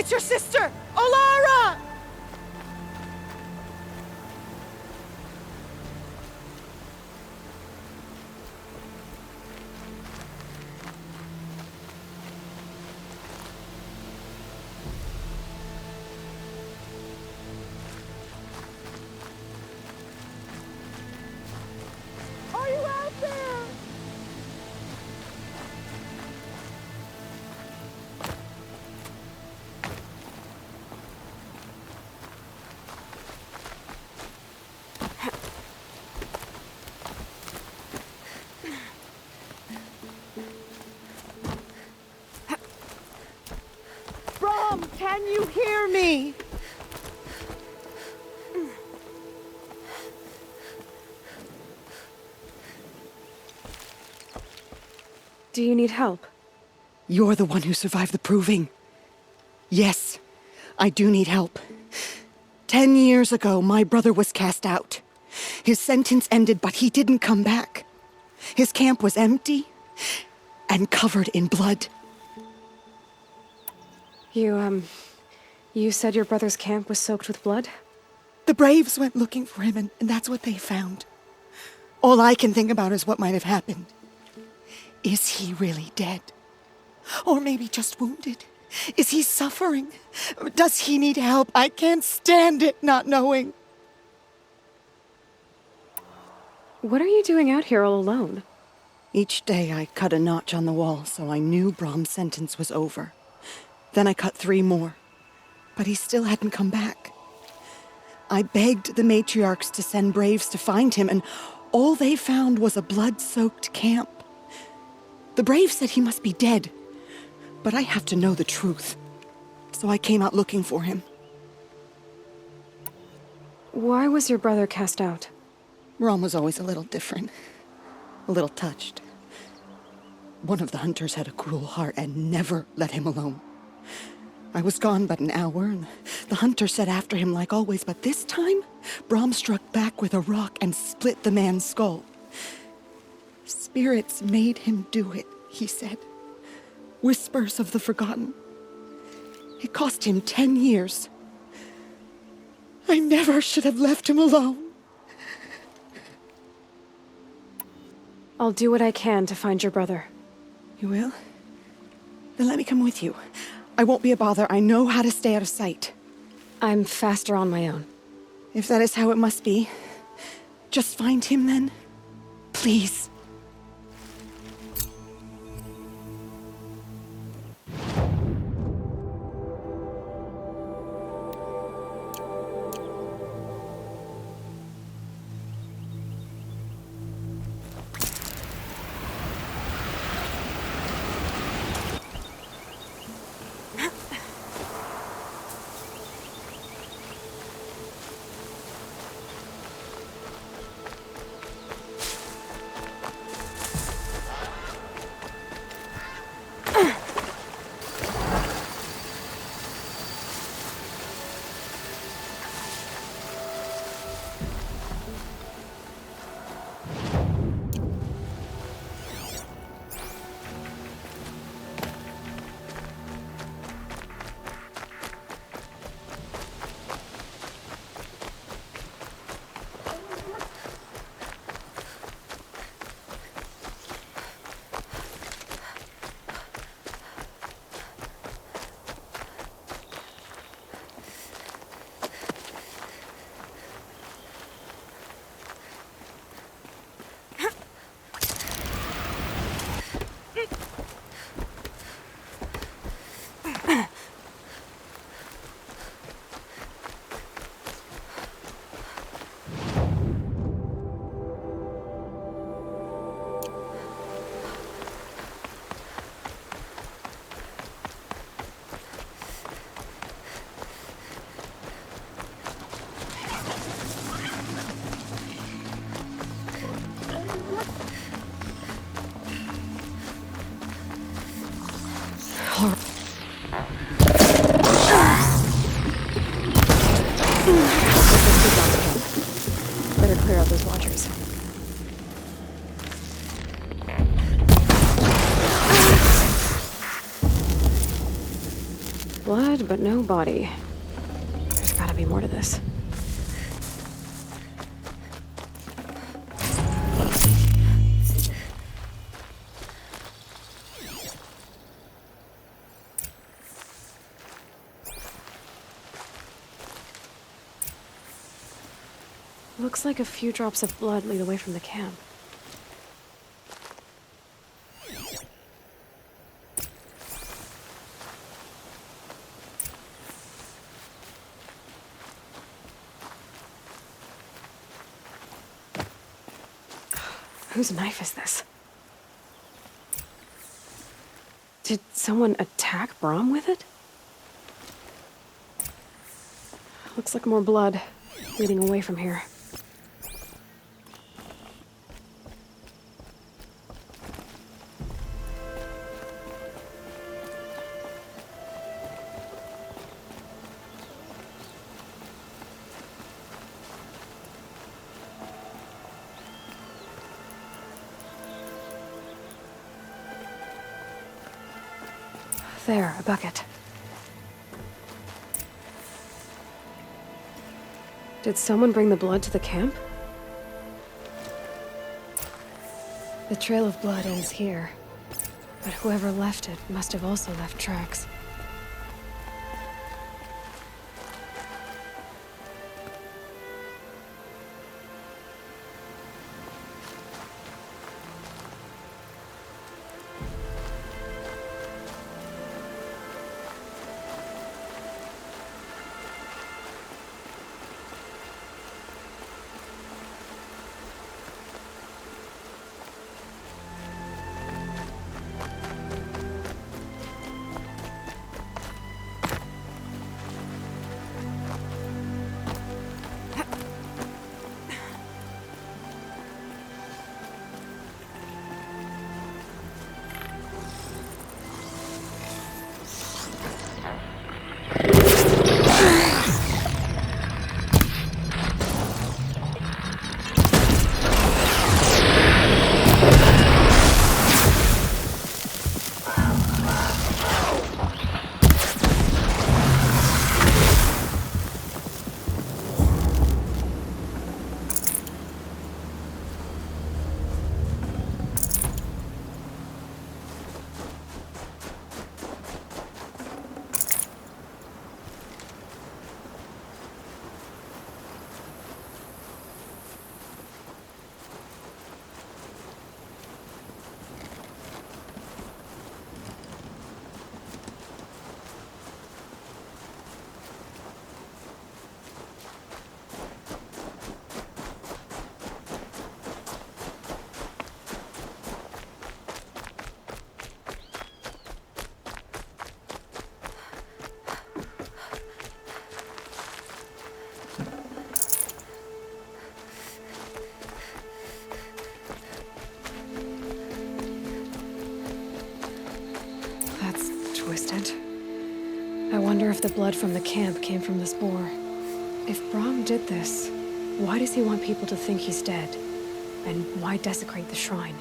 It's your sister, Olara! Are you out there? Brom, can you hear me? Do you need help? You're the one who survived the proving. Yes, I do need help. 10 years ago, my brother was cast out. His sentence ended, but he didn't come back. His camp was empty and covered in blood. You said your brother's camp was soaked with blood? The Braves went looking for him, and that's what they found. All I can think about is what might have happened. Is he really dead? Or maybe just wounded? Is he suffering? Does he need help? I can't stand it not knowing. What are you doing out here all alone? Each day I cut a notch on the wall so I knew Brom's sentence was over. Then I cut 3 more, but he still hadn't come back. I begged the matriarchs to send Braves to find him, and all they found was a blood-soaked camp. The Braves said he must be dead, but I have to know the truth. So I came out looking for him. Why was your brother cast out? Brom was always a little different, a little touched. One of the hunters had a cruel heart and never let him alone. I was gone but an hour, and the hunter set after him like always, but this time, Brom struck back with a rock and split the man's skull. Spirits made him do it, he said. Whispers of the forgotten. It cost him 10 years. I never should have left him alone. I'll do what I can to find your brother. You will? Then let me come with you. I won't be a bother. I know how to stay out of sight. I'm faster on my own. If that is how it must be, just find him then. Please. head, but no body. There's gotta be more to this. Looks like a few drops of blood lead away from the camp. Whose knife is this? Did someone attack Brom with it? Looks like more blood leading away from here. There, a bucket. Did someone bring the blood to the camp? The trail of blood ends here, but whoever left it must have also left tracks. Twisted. I wonder if the blood from the camp came from this boar. If Brom did this, why does he want people to think he's dead? And why desecrate the shrine?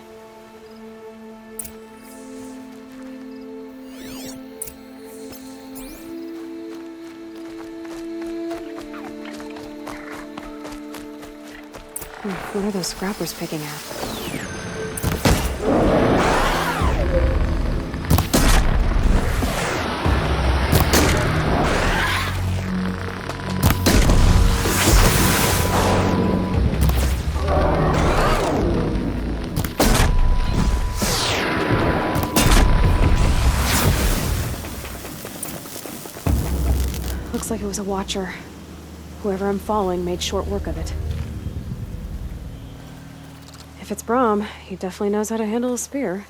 What are those scrappers picking at? Looks like it was a watcher. Whoever I'm following made short work of it. If it's Brom, he definitely knows how to handle a spear.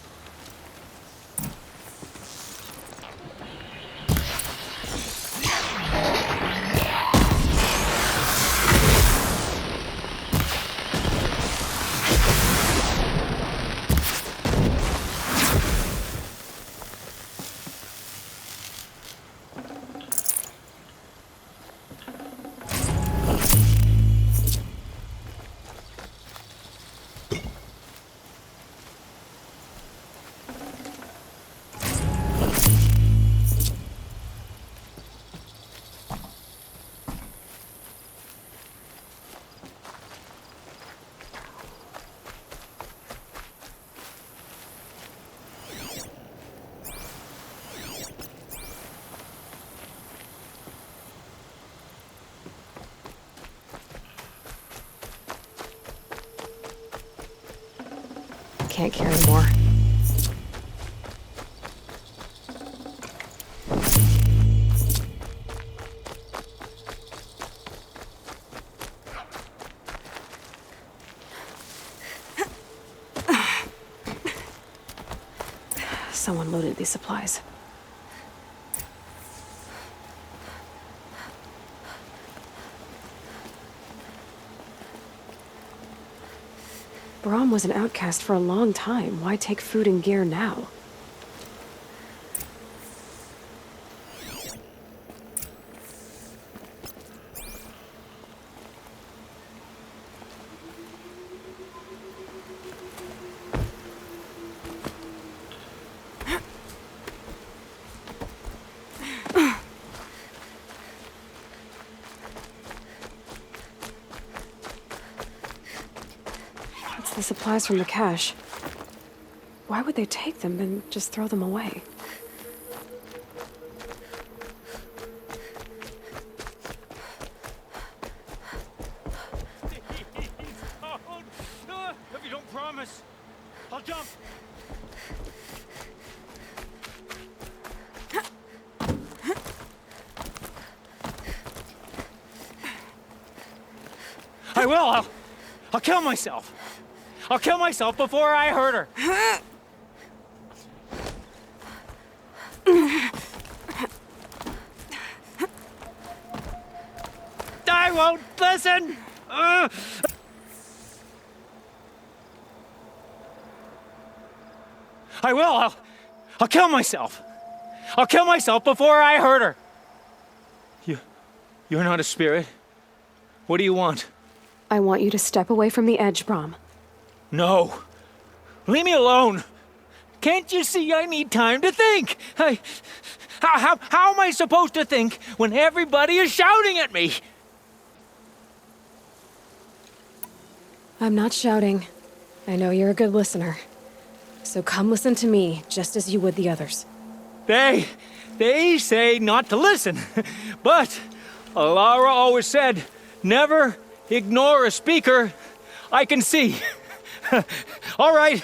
can't carry more. Someone loaded these supplies. Brom was an outcast for a long time. Why take food and gear now? The supplies from the cache. Why would they take them and just throw them away? If you don't promise, I'll jump. I will. I'll kill myself. I'll kill myself before I hurt her. I won't listen. I will. I'll kill myself. I'll kill myself before I hurt her. You're not a spirit. What do you want? I want you to step away from the edge, Brom. No. Leave me alone. Can't you see I need time to think? How am I supposed to think when everybody is shouting at me? I'm not shouting. I know you're a good listener. So come listen to me, just as you would the others. They say not to listen. But Alara always said, never ignore a speaker I can see. All right.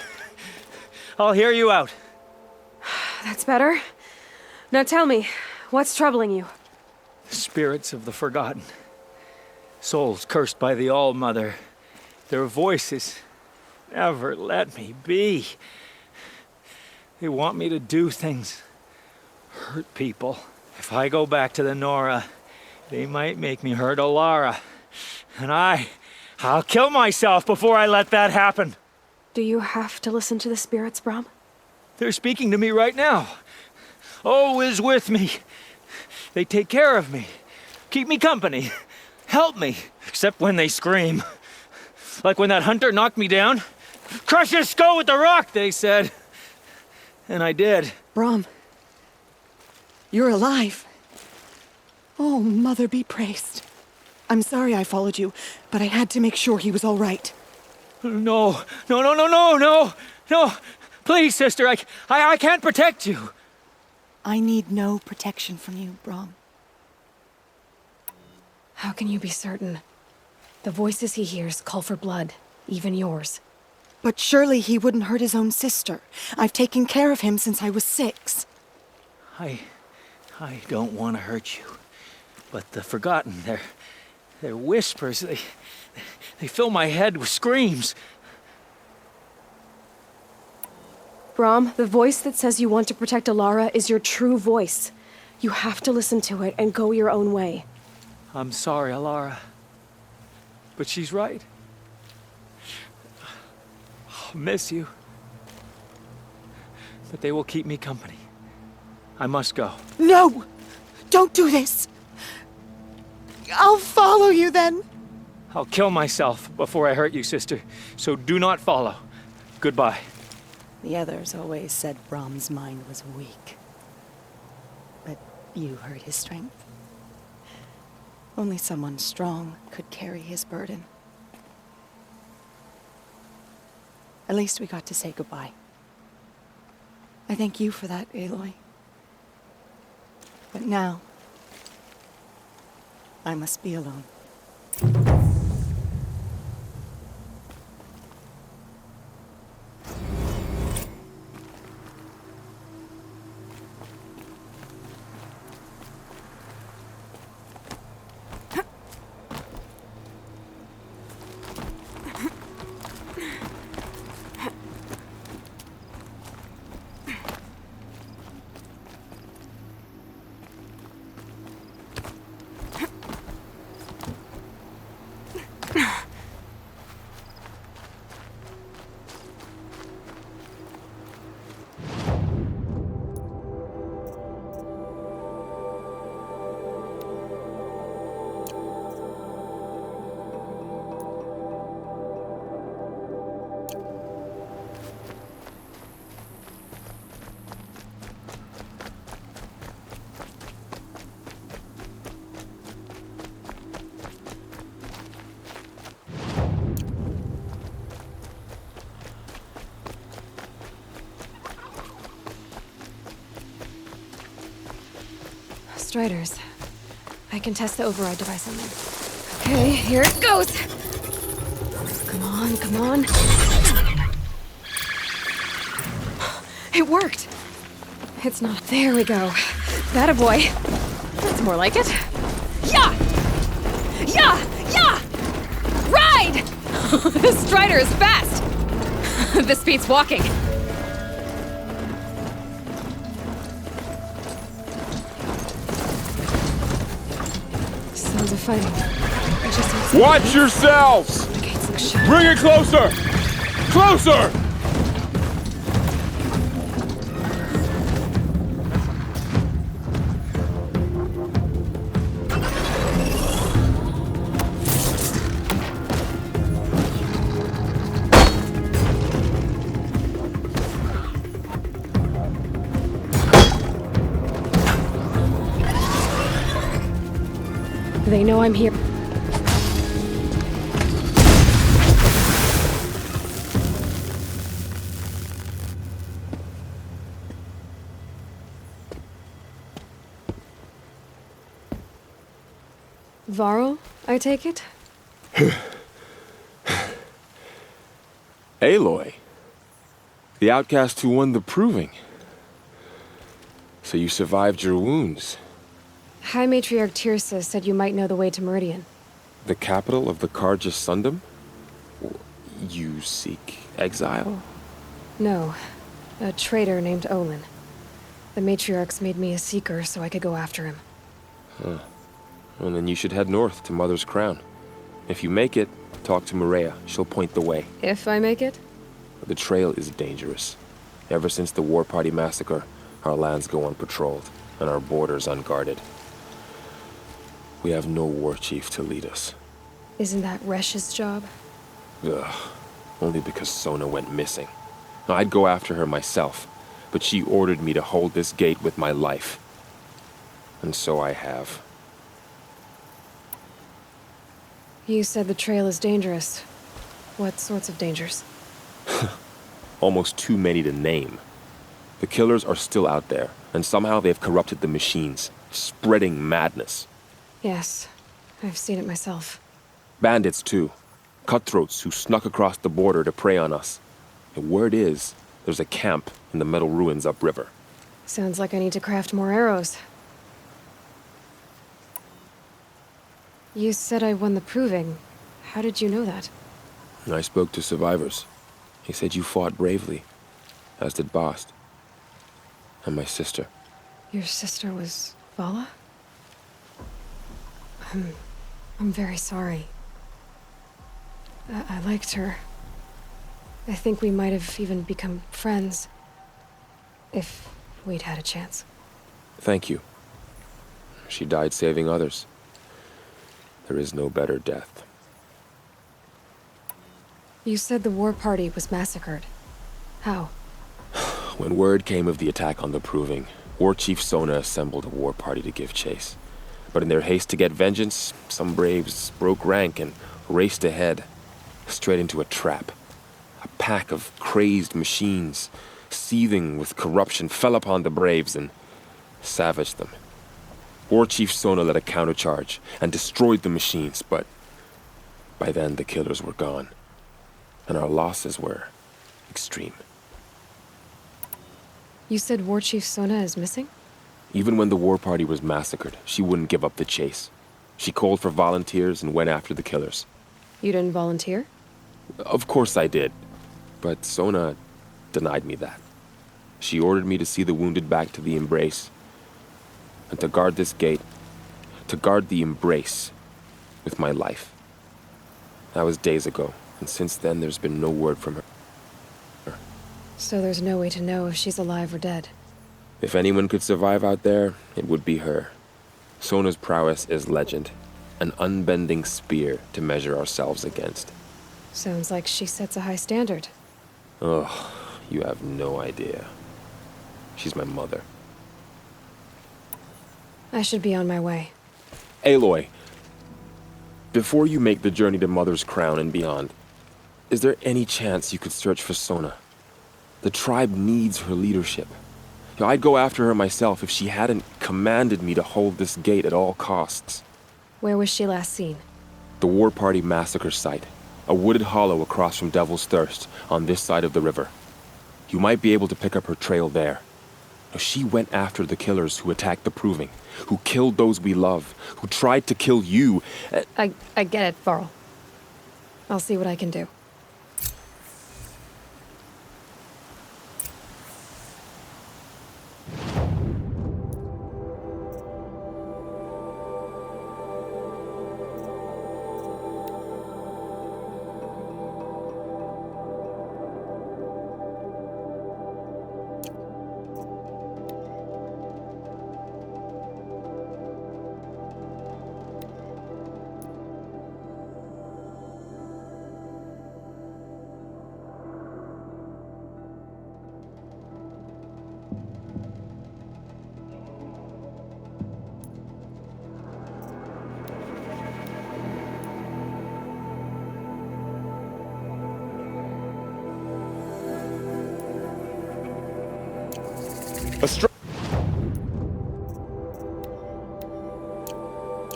I'll hear you out. That's better. Now tell me, what's troubling you? The spirits of the forgotten. Souls cursed by the All-Mother. Their voices never let me be. They want me to do things, hurt people. If I go back to the Nora, they might make me hurt Alara. And I'll kill myself before I let that happen. Do you have to listen to the spirits, Brom? They're speaking to me right now. O is with me. They take care of me, keep me company, help me, except when they scream. Like when that hunter knocked me down. Crush his skull with the rock, they said. And I did. Brom, you're alive. Oh, Mother be praised. I'm sorry I followed you, but I had to make sure he was all right. No. Please, sister, I can't protect you. I need no protection from you, Brom. How can you be certain? The voices he hears call for blood, even yours. But surely he wouldn't hurt his own sister. I've taken care of him since I was 6. I don't want to hurt you. But the forgotten, their whispers, they fill my head with screams. Brom, the voice that says you want to protect Alara is your true voice. You have to listen to it and go your own way. I'm sorry, Alara. But she's right. I'll miss you. But they will keep me company. I must go. No! Don't do this! I'll follow you then. I'll kill myself before I hurt you, sister. So do not follow. Goodbye. The others always said Brom's mind was weak. But you heard his strength. Only someone strong could carry his burden. At least we got to say goodbye. I thank you for that, Aloy. But now, I must be alone. Striders. I can test the override device on them. Okay, here it goes! Come on, come on. It worked! It's not. There we go. That a boy. That's more like it. Yeah! Yeah! Yeah! Ride! This Strider is fast! This beats walking. Sounds of fighting. I just need some Watch yourselves! to gain some shot. Bring it closer! Closer! They know I'm here. Varl, I take it? Aloy. The outcast who won the proving. So you survived your wounds. High Matriarch Tirsa said you might know the way to Meridian. The capital of the Carja Sundom? You seek exile? No, a traitor named Olin. The Matriarchs made me a seeker so I could go after him. Well, then you should head north to Mother's Crown. If you make it, talk to Maria. She'll point the way. If I make it? The trail is dangerous. Ever since the War Party massacre, our lands go unpatrolled, and our borders unguarded. We have no war chief to lead us. Isn't that Resh's job? Ugh. Only because Sona went missing. I'd go after her myself, but she ordered me to hold this gate with my life. And so I have. You said the trail is dangerous. What sorts of dangers? Almost too many to name. The killers are still out there, and somehow they've corrupted the machines, spreading madness. Yes, I've seen it myself. Bandits, too. Cutthroats who snuck across the border to prey on us. The word is, there's a camp in the metal ruins upriver. Sounds like I need to craft more arrows. You said I won the proving. How did you know that? I spoke to survivors. He said you fought bravely, as did Bast. And my sister. Your sister was Vala? I'm very sorry. I liked her. I think we might have even become friends. If we'd had a chance. Thank you. She died saving others. There is no better death. You said the war party was massacred. How? When word came of the attack on the Proving, War Chief Sona assembled a war party to give chase. But in their haste to get vengeance, some braves broke rank and raced ahead, straight into a trap. A pack of crazed machines, seething with corruption, fell upon the braves and savaged them. War Chief Sona led a countercharge and destroyed the machines, but by then the killers were gone, and our losses were extreme. You said War Chief Sona is missing? Even when the war party was massacred, she wouldn't give up the chase. She called for volunteers and went after the killers. You didn't volunteer? Of course I did, but Sona denied me that. She ordered me to see the wounded back to the Embrace, and to guard this gate, to guard the Embrace with my life. That was days ago, and since then there's been no word from her. So there's no way to know if she's alive or dead. If anyone could survive out there, it would be her. Sona's prowess is legend, an unbending spear to measure ourselves against. Sounds like she sets a high standard. Ugh, you have no idea. She's my mother. I should be on my way. Aloy, before you make the journey to Mother's Crown and beyond, is there any chance you could search for Sona? The tribe needs her leadership. I'd go after her myself if she hadn't commanded me to hold this gate at all costs. Where was she last seen? The War Party massacre site. A wooded hollow across from Devil's Thirst, on this side of the river. You might be able to pick up her trail there. She went after the killers who attacked the Proving, who killed those we love, who tried to kill you. I get it, Varl. I'll see what I can do.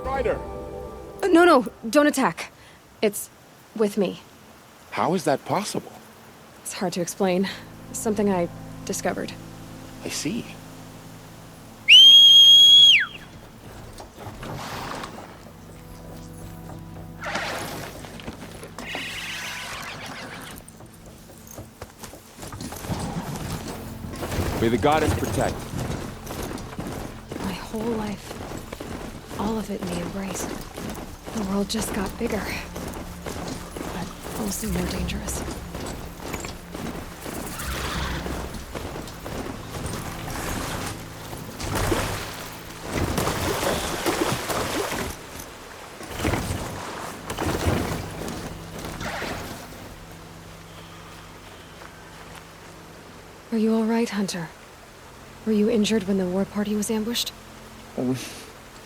Strider! No, don't attack. It's with me. How is that possible? It's hard to explain. Something I discovered. I see. May the goddess protect. My whole life. All of it in the embrace. The world just got bigger. But also more dangerous. Are you all right, Hunter? Were you injured when the war party was ambushed?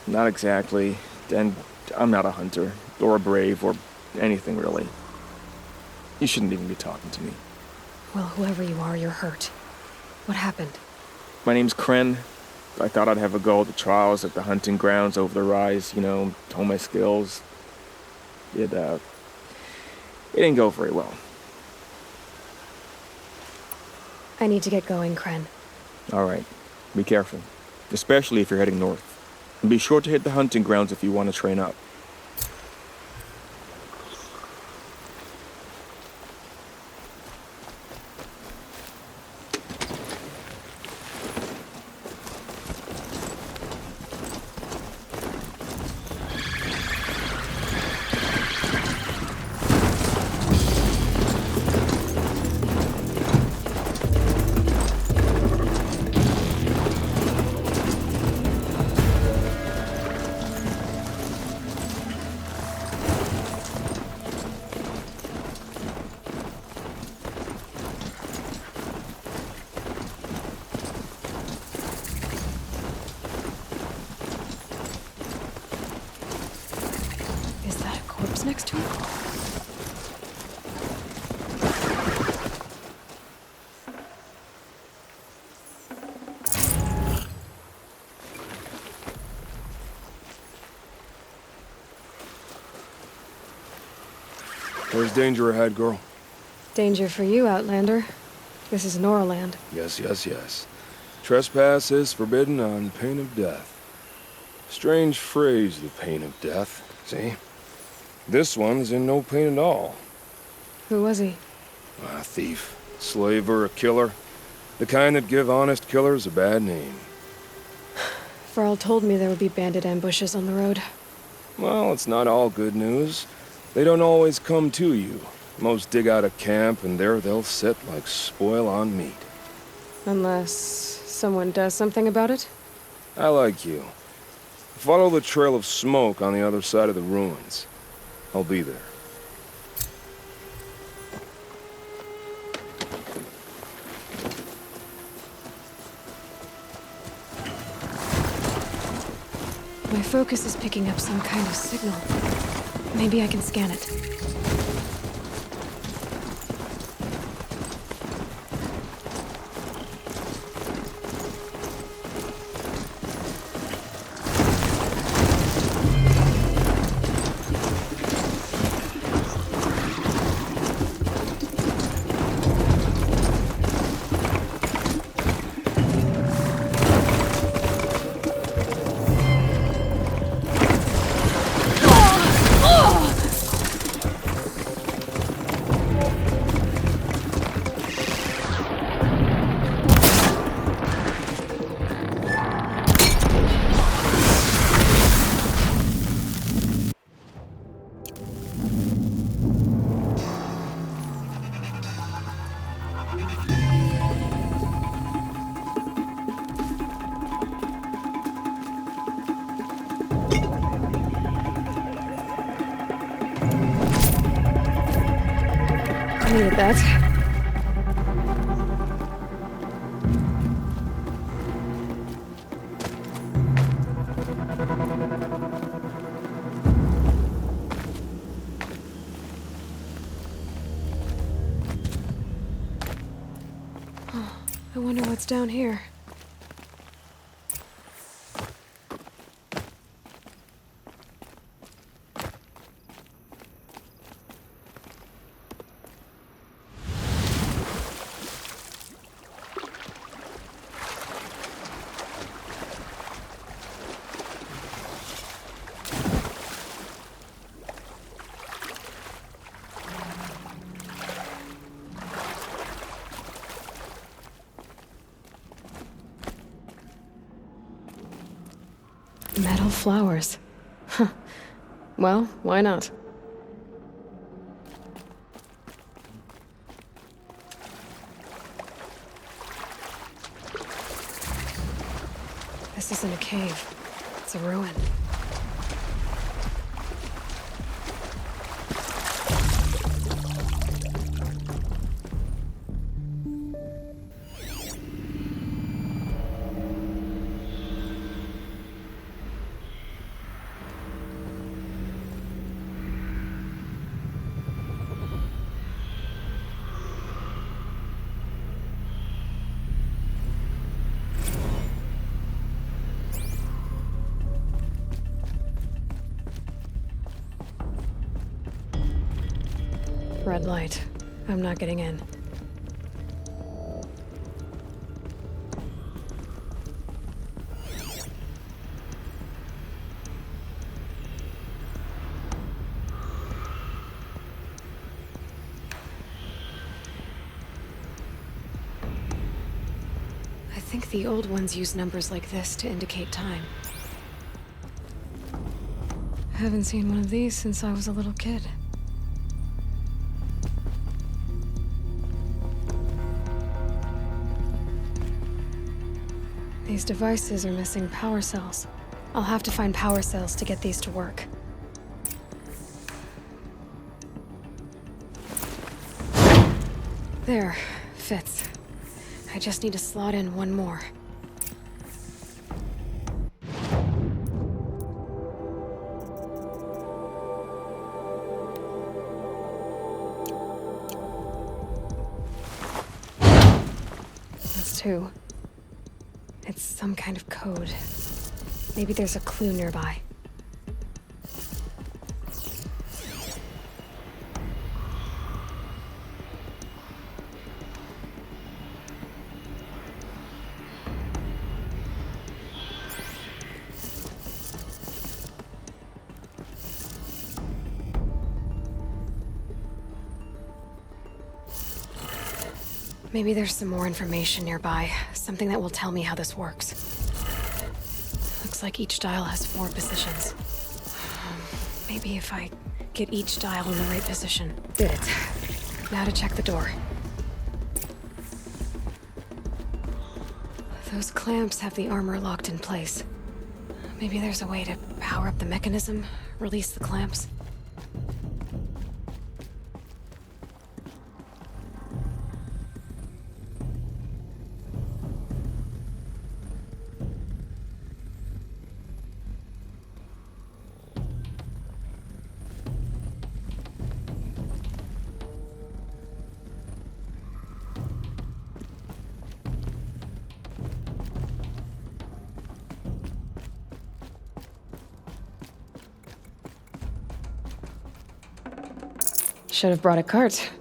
Not exactly. And I'm not a hunter, or a brave, or anything really. You shouldn't even be talking to me. Well, whoever you are, you're hurt. What happened? My name's Kren. I thought I'd have a go at the trials at the hunting grounds over the rise, hone my skills. It didn't go very well. I need to get going, Kren. Alright, be careful. Especially if you're heading north. And be sure to hit the hunting grounds if you want to train up. Next to it? There's danger ahead, girl. Danger for you, Outlander. This is Noraland. Yes. Trespass is forbidden on pain of death. Strange phrase, the pain of death. See? This one's in no pain at all. Who was he? A thief, slaver, a killer. The kind that give honest killers a bad name. Varl told me there would be bandit ambushes on the road. Well, it's not all good news. They don't always come to you. Most dig out a camp, and there they'll sit like spoil on meat. Unless someone does something about it? I like you. Follow the trail of smoke on the other side of the ruins. I'll be there. My focus is picking up some kind of signal. Maybe I can scan it. Needed that. I wonder what's down here. Metal flowers. Huh. Well, why not? This isn't a cave. It's a ruin. Red light. I'm not getting in. I think the old ones use numbers like this to indicate time. I haven't seen one of these since I was a little kid. These devices are missing power cells. I'll have to find power cells to get these to work. There, fits. I just need to slot in one more. That's two. It's some kind of code. Maybe there's a clue nearby. Maybe there's some more information nearby. Something that will tell me how this works. Looks like each dial has 4 positions. Maybe if I get each dial in the right position. Did it. Now to check the door. Those clamps have the armor locked in place. Maybe there's a way to power up the mechanism, release the clamps. Should have brought a cart.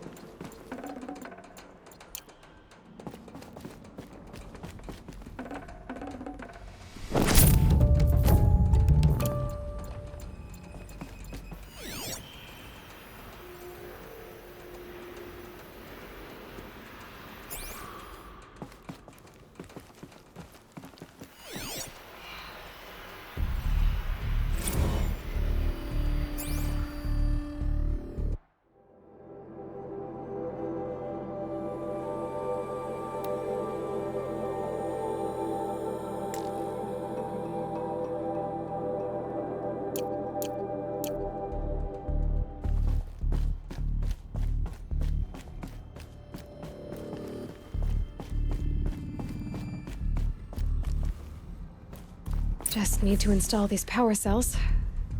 Just need to install these power cells.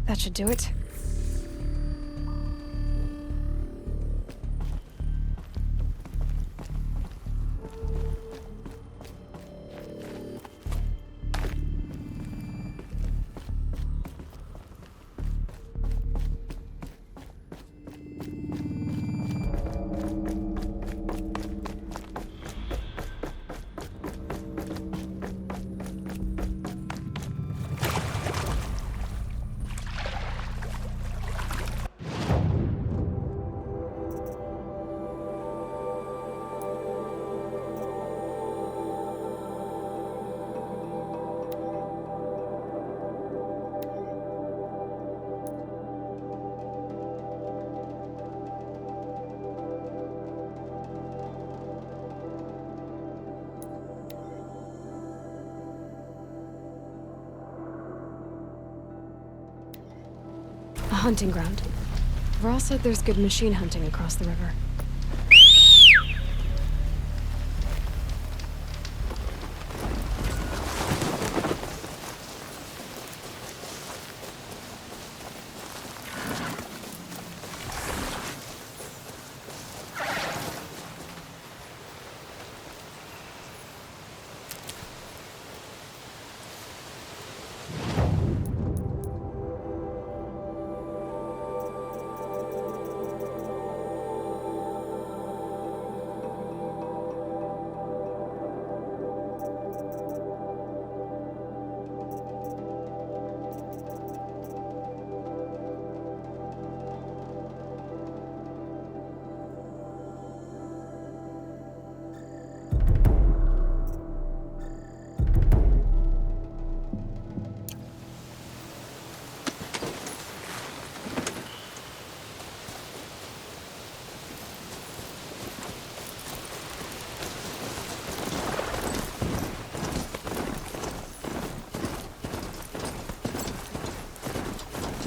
That should do it. A hunting ground. Varl said there's good machine hunting across the river.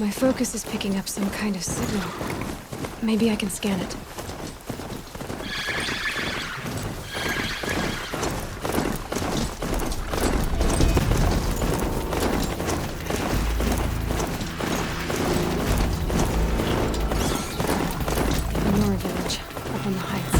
My focus is picking up some kind of signal. Maybe I can scan it. Nora village, up on the heights.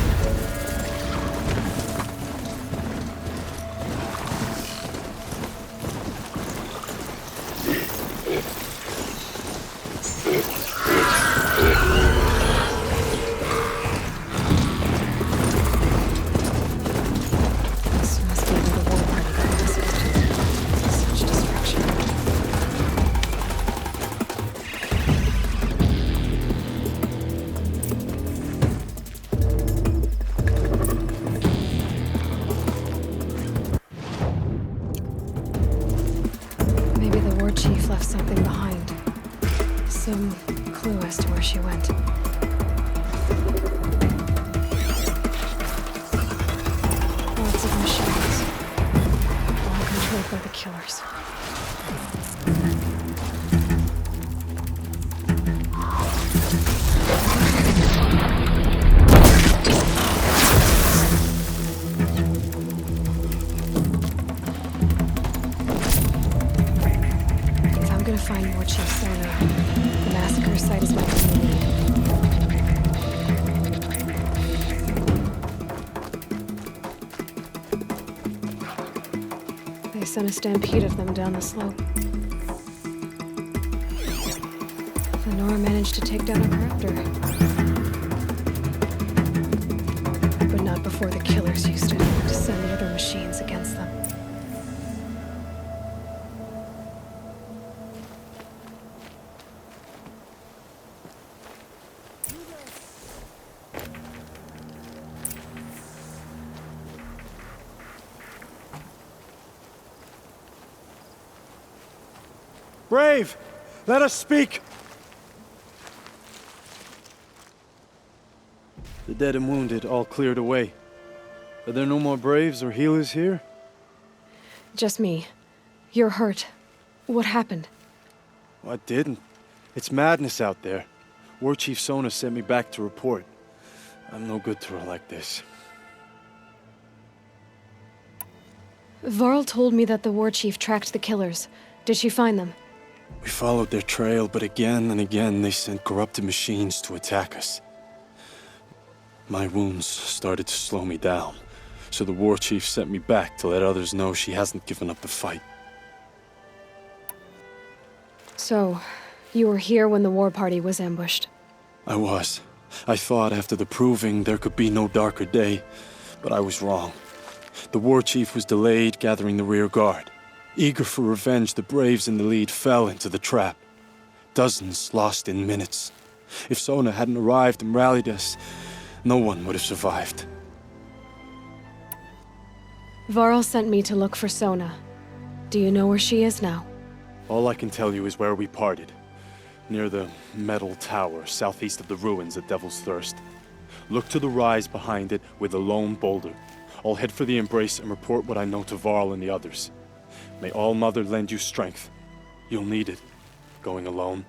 This must be where the war party got lost. Such destruction. Maybe the war chief left something behind. Some clue as to where she went. Lots of machines. All controlled by the killers. If I'm gonna find War Chief Sona, the massacre site is my only lead. They sent a stampede of them down the slope. Lenora managed to take down a crafter. But not before the killers used it to send the other machines against them. Brave! Let us speak! The dead and wounded all cleared away. Are there no more Braves or healers here? Just me. You're hurt. What happened? I didn't. It's madness out there. War Chief Sona sent me back to report. I'm no good to her like this. Varl told me that the war chief tracked the killers, Did she find them? We followed their trail, but again and again they sent corrupted machines to attack us. My wounds started to slow me down, so the war chief sent me back to let others know she hasn't given up the fight. So, you were here when the war party was ambushed? I was. I thought after the proving there could be no darker day, but I was wrong. The war chief was delayed gathering the rear guard. Eager for revenge, the braves in the lead fell into the trap. Dozens lost in minutes. If Sona hadn't arrived and rallied us, no one would have survived. Varl sent me to look for Sona. Do you know where she is now? All I can tell you is where we parted. Near the metal tower, southeast of the ruins at Devil's Thirst. Look to the rise behind it with a lone boulder. I'll head for the embrace and report what I know to Varl and the others. May All Mother lend you strength. You'll need it, going alone.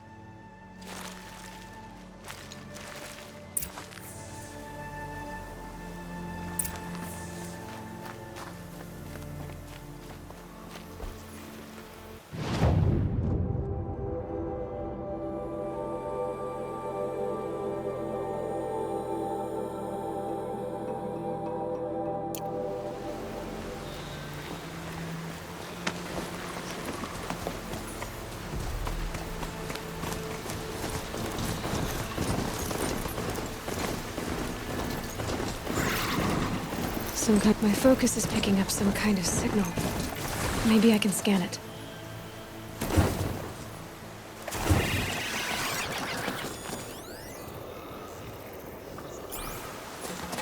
My focus is picking up some kind of signal. Maybe I can scan it.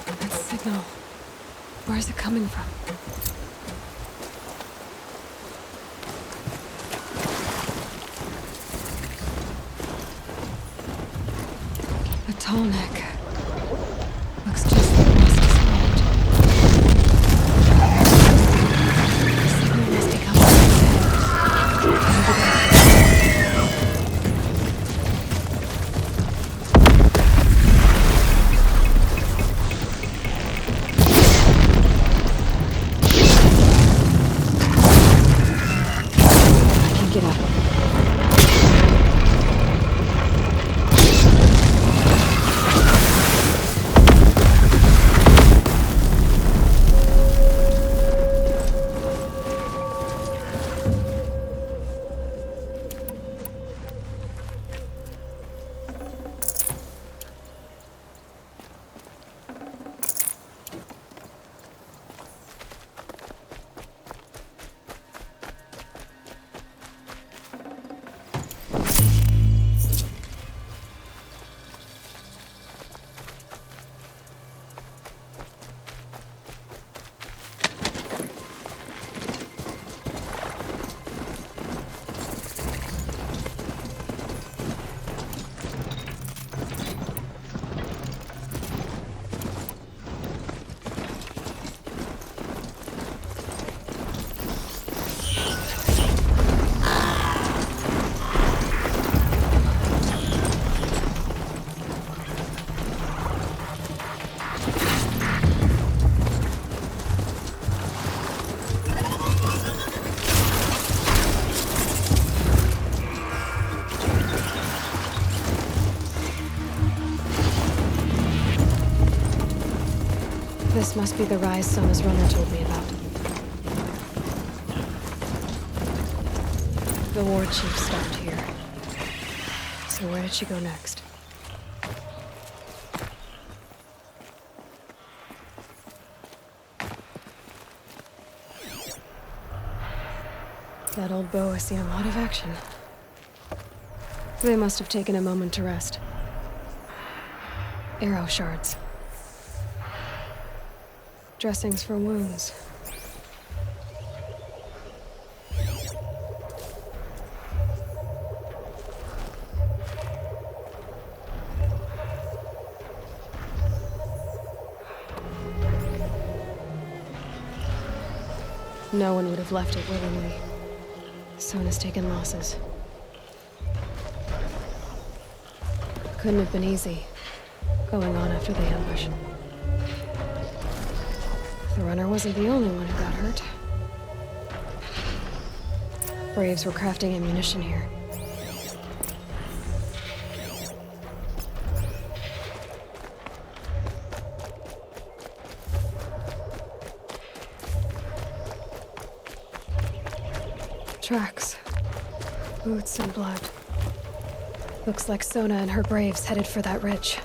That signal. Where is it coming from? A tall neck. Looks just like Musk's throat. This must be the rise Sona's runner told me about. The war chief stopped here. So where did she go next? That old bow has seen a lot of action. They must have taken a moment to rest. Arrow shards. Dressings for wounds. No one would have left it willingly. Sona's taken losses. Couldn't have been easy, going on after the ambush. The runner wasn't the only one who got hurt. Braves were crafting ammunition here. Tracks. Boots and blood. Looks like Sona and her braves headed for that ridge.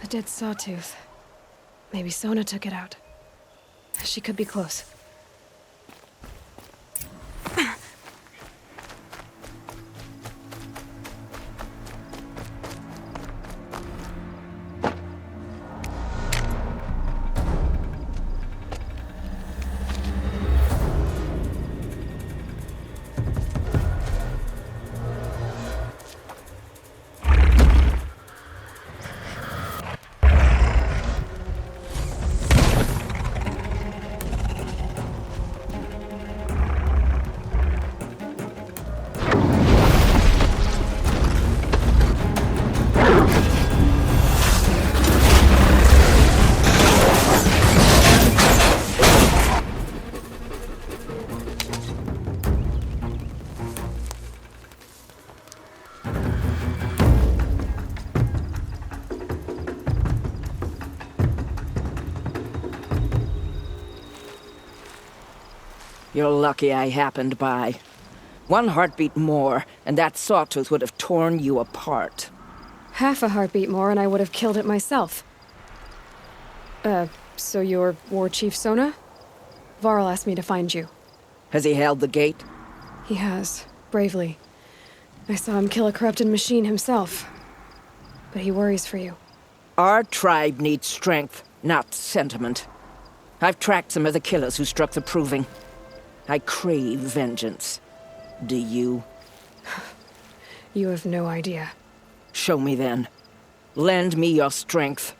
A dead sawtooth. Maybe Sona took it out. She could be close. You're lucky I happened by. One heartbeat more, and that sawtooth would have torn you apart. Half a heartbeat more and I would have killed it myself. So you're War Chief Sona? Varl asked me to find you. Has he held the gate? He has, bravely. I saw him kill a corrupted machine himself. But he worries for you. Our tribe needs strength, not sentiment. I've tracked some of the killers who struck the Proving. I crave vengeance. Do you? You have no idea. Show me then. Lend me your strength.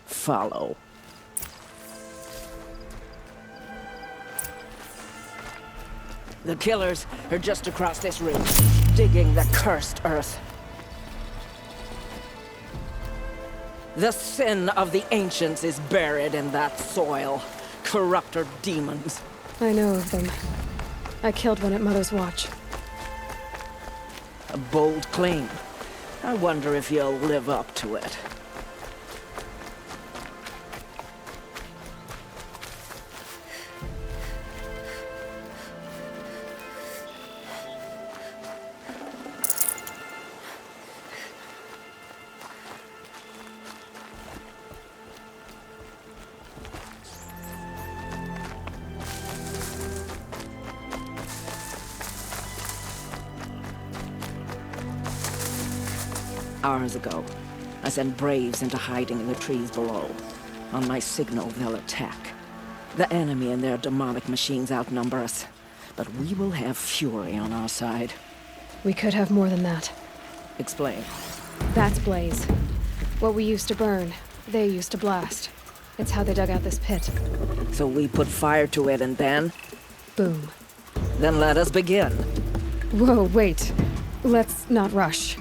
Follow. The killers are just across this ridge, digging the cursed earth. The sin of the ancients is buried in that soil. Corrupter demons. I know of them. I killed one at Mother's Watch. A bold claim. I wonder if you'll live up to it. Hours ago, I sent Braves into hiding in the trees below. On my signal, they'll attack. The enemy and their demonic machines outnumber us, but we will have fury on our side. We could have more than that. Explain. That's Blaze. What we used to burn, they used to blast. It's how they dug out this pit. So we put fire to it and then? Boom. Then let us begin. Whoa, wait. Let's not rush.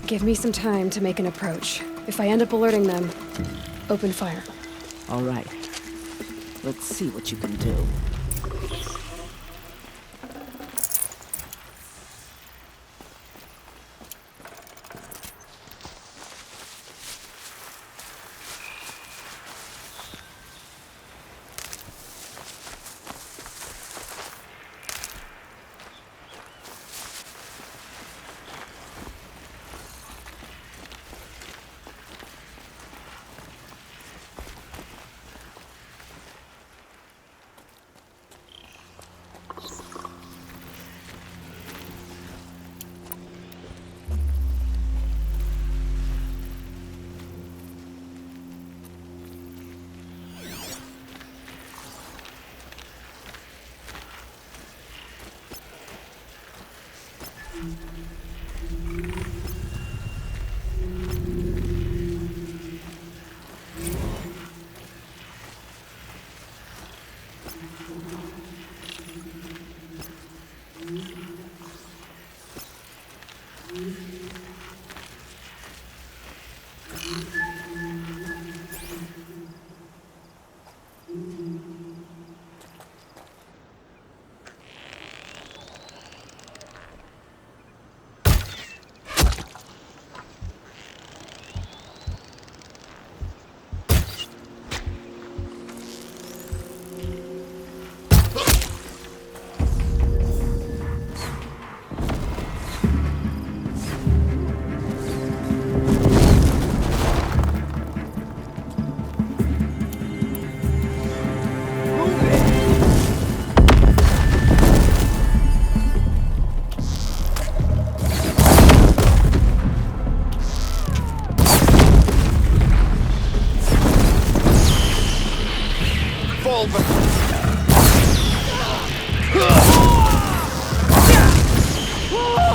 Give me some time to make an approach. If I end up alerting them, open fire. All right. Let's see what you can do.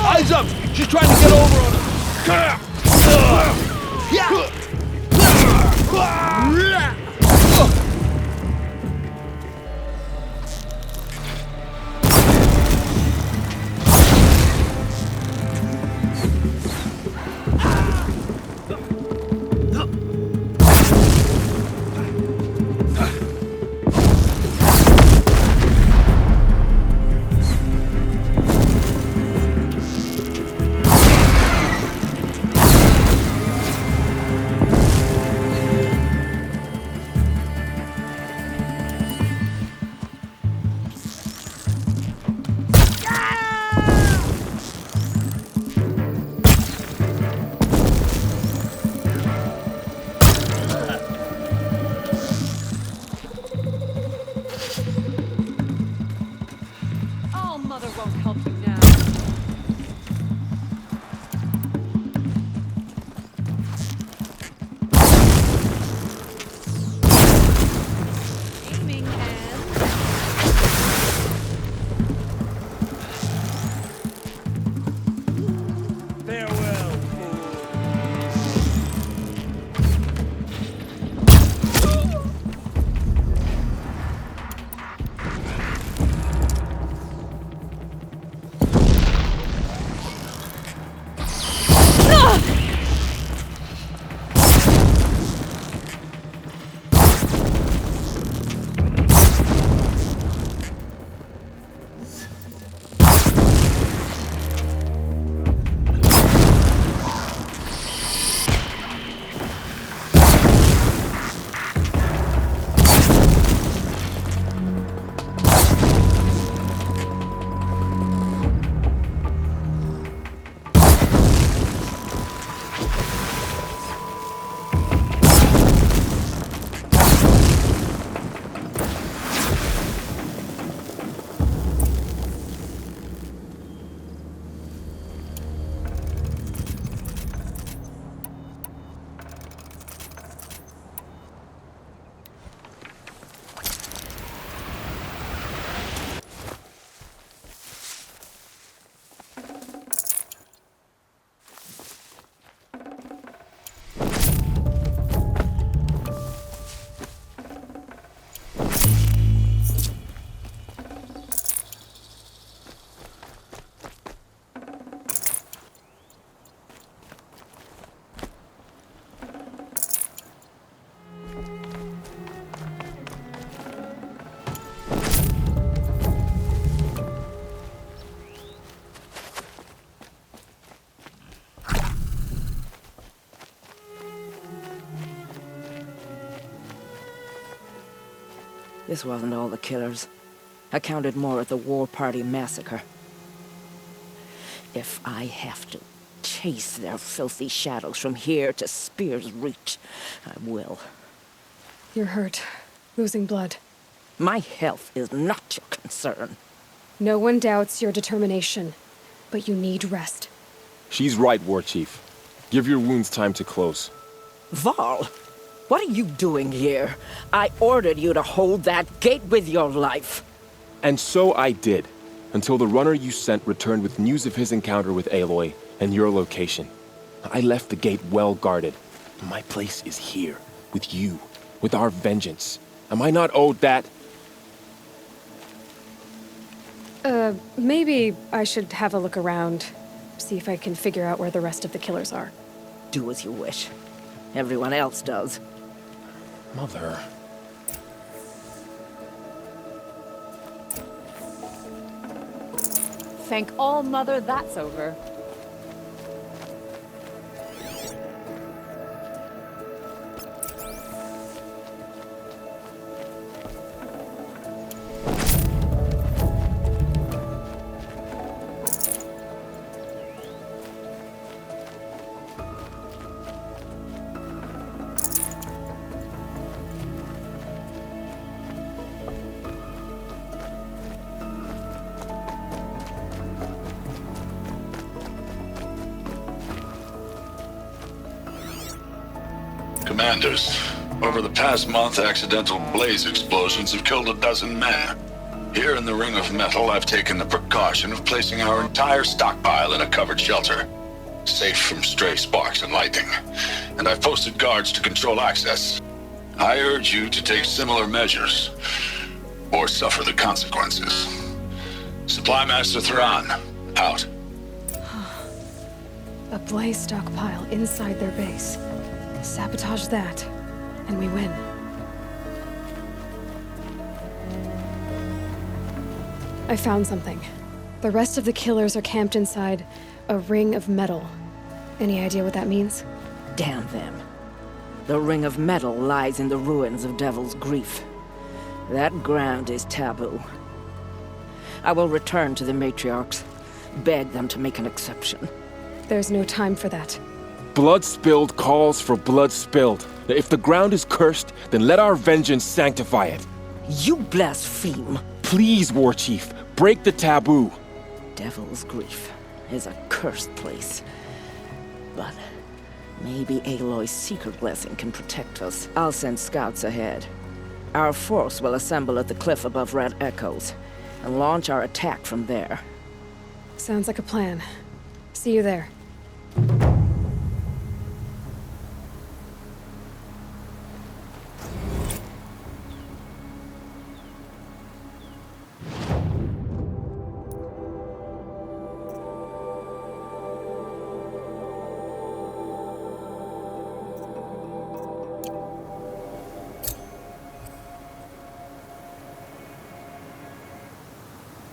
Eyes up! She's trying to get over on us! Oh, Mother won't help you now. Aiming and... Farewell, This wasn't all the killers. I counted more at the War Party massacre. If I have to chase their filthy shadows from here to Spear's Reach, I will. You're hurt. Losing blood. My health is not your concern. No one doubts your determination, but you need rest. She's right, War Chief. Give your wounds time to close. Val, what are you doing here? I ordered you to hold that gate with your life. And so I did. until the runner you sent returned with news of his encounter with Aloy and your location. I left the gate well guarded. My place is here, with you, with our vengeance. Am I not owed that? Maybe I should have a look around, see if I can figure out where the rest of the killers are. Do as you wish. Everyone else does. Mother. Thank All Mother that's over. Commanders, over the past month, accidental blaze explosions have killed a dozen men. Here in the Ring of Metal, I've taken the precaution of placing our entire stockpile in a covered shelter, safe from stray sparks and lightning, and I've posted guards to control access. I urge you to take similar measures, or suffer the consequences. Supply Master Thrawn, out. A blaze stockpile inside their base. Sabotage that, and we win. I found something. The rest of the killers are camped inside a ring of metal. Any idea what that means? Damn them. The Ring of Metal lies in the ruins of Devil's Grief. That ground is taboo. I will return to the matriarchs, beg them to make an exception. There's no time for that. Blood spilled calls for blood spilled. If the ground is cursed, then let our vengeance sanctify it. You blaspheme! Please, War Chief, break the taboo. Devil's Grief is a cursed place. But maybe Aloy's secret blessing can protect us. I'll send scouts ahead. Our force will assemble at the cliff above Red Echoes and launch our attack from there. Sounds like a plan. See you there.